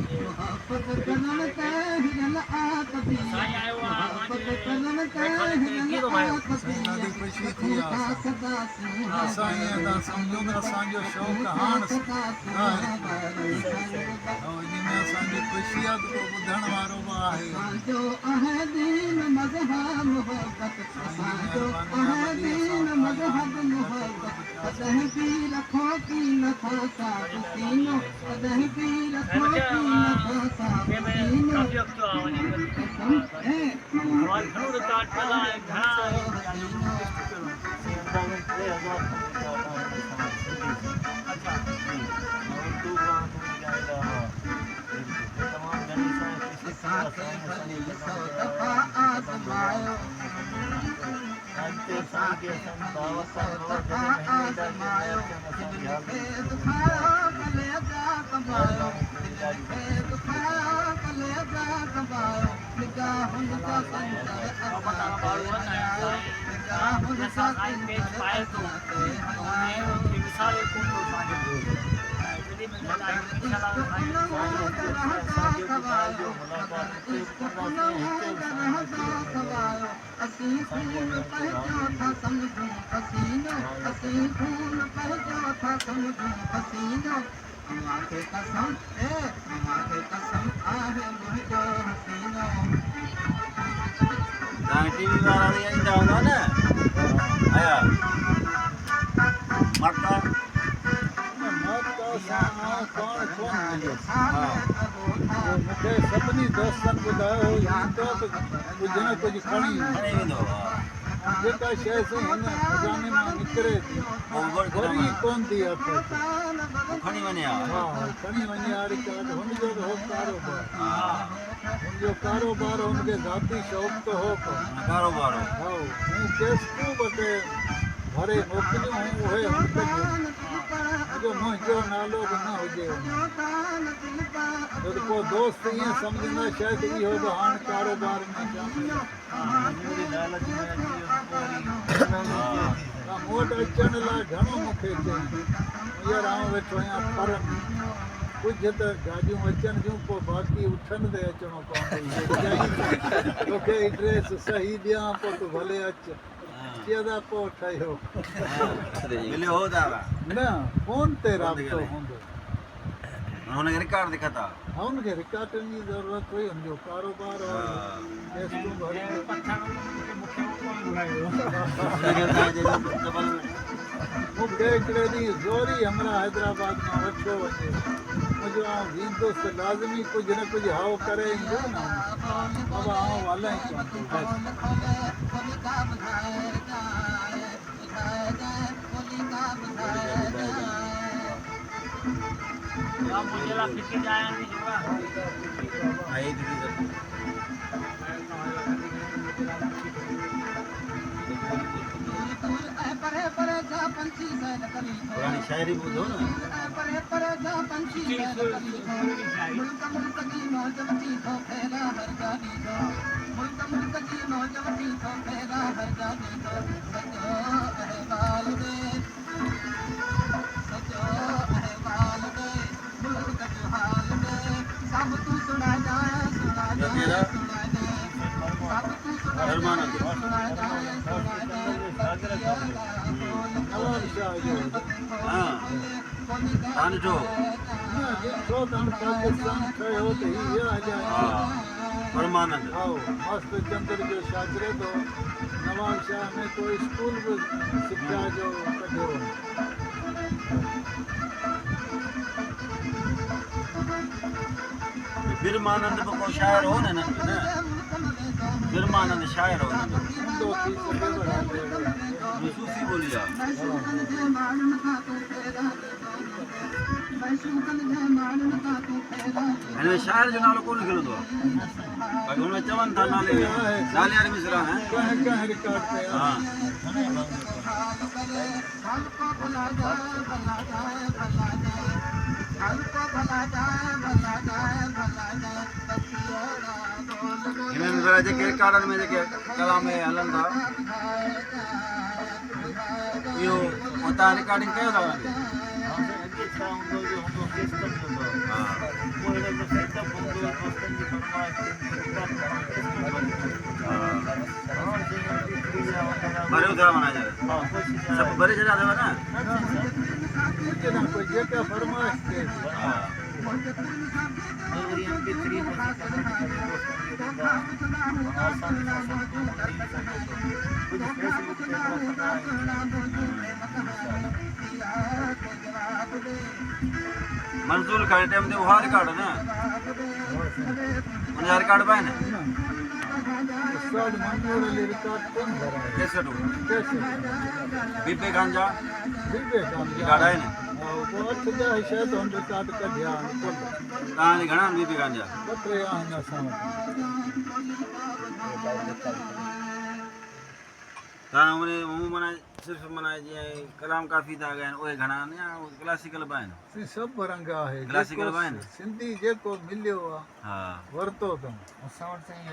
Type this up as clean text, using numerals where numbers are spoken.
मोहब्बत करण ते हिरल आकती मोहब्बत करण ते हिरल आकती ॾाढी ख़ुशी थी आहे असां ईअं था सम्झूं त असांजो शौक़ु हाणे इन में असांजी ख़ुशी आहे त को ॿुधण वारो बि आहे असांजो आहे दीन मज़हब मोहब्बत असांजो आहे दीन मज़हब मोहब्बत कॾहिं बि रखो की नथा साथ सीनो कॾहिं बि रखो की नथा साथ सीनो कसम है आज़मायो दुखायो कलेजा कमायो दुखायो कलेजा कमायो निगाहुनि सां संदर हलायो निगाहुनि सां संदर हलायो असीं खून पंहिंजो था सम्झूं पसीनो असीं खून पंहिंजो था सम्झूं पसीनो अमांखे कसम अमांखे कसम आहे मुंहिंजो हसीनो टीवी वारा बि ईंदा हूंदा न आया माता मूंखे सभिनी दोस्तनि ॿुधायो ईंदो त कुझु न कुझु खणी वेंदो जेका शइ सां हिन खज़ाने मां निकिरे थी वरी कोन थी हथ खणी वञे हा खणी वञे हाणे हुनजो त हो हुनजो कारोबार हुनखे ज़ाती शौक़ु त हो कारोबार हा हू केसूं ॿ भरे मोकिलियूं उहे मुंहिंजो नालो बि न हुजे छो त पोइ दोस्त ईअं सम्झंदा शायदि इहो बि हाणे कारोबार में मूं वटि अचण लाइ घणो मूंखे चई हींअर आउं वेठो आहियां पर कुझु त गाॾियूं अचनि थियूं पोइ बाक़ी उथनि ते अचिणो पवंदो तोखे एड्रेस सही ॾियां पोइ तूं भले अचु चइदा पोइ ठहियो न फोन ते राब्तो हूंदो हुनखे रिकॉर्ड दिखता हा हुनखे रिकॉर्डनि जी ज़रूरत हुई हुनजो कारोबार मूंखे हिकिड़े ॾींहुं ज़ोरी हमरा हैदराबाद मां वठियो वञे मुंहिंजो आउं वेंदुसि लाज़मी कुझु न कुझु हाउ करे ईंदो न बाबा आउं हलां पुरानी शायरी ॿुधो न परमानंद मस्त चंद्र जो शागिर्दु नवाब शाह में कोई स्कूल बि शिक्षा जो कढियो बिरमानंद को शायर हो न बिरमानंद शायर हो सूफी बोलिया हिन शायर जो नालो कोन लिखियलु हूंदो आहे हुन में चवनि था नाले वारी मिसरा हा हिननि ज़रा जेके रिकॉर्डनि में जेके कलाम हलनि था इहो तव्हां रिकॉर्डिंग कयो था भरे उधर मना जाए सब भरे जगह देवा ना जना कोई जेका फरमाइश के मंजूर करे टाइम दे हार कार्ड ना हार कार्ड पाए ना उस्ताद मंजूर अली रिकॉर्ड कौन भरा है कैसे तो कैसे बीबे गांजा दिव्य काम कार्ड है ना वो अच्छा जा है शायद हम रिकॉर्ड का ध्यान को कहां ने घणा बीबे गांजा पत्रे आना सामने ता हमने मुंह मना सिर्फ मना जी कलाम काफी था गए ओए घणा ने क्लासिकल बाइन सी सब रंगा है क्लासिकल बाइन सिंधी जेको मिलियो आहे हां वरतो तुम असां वटि साईं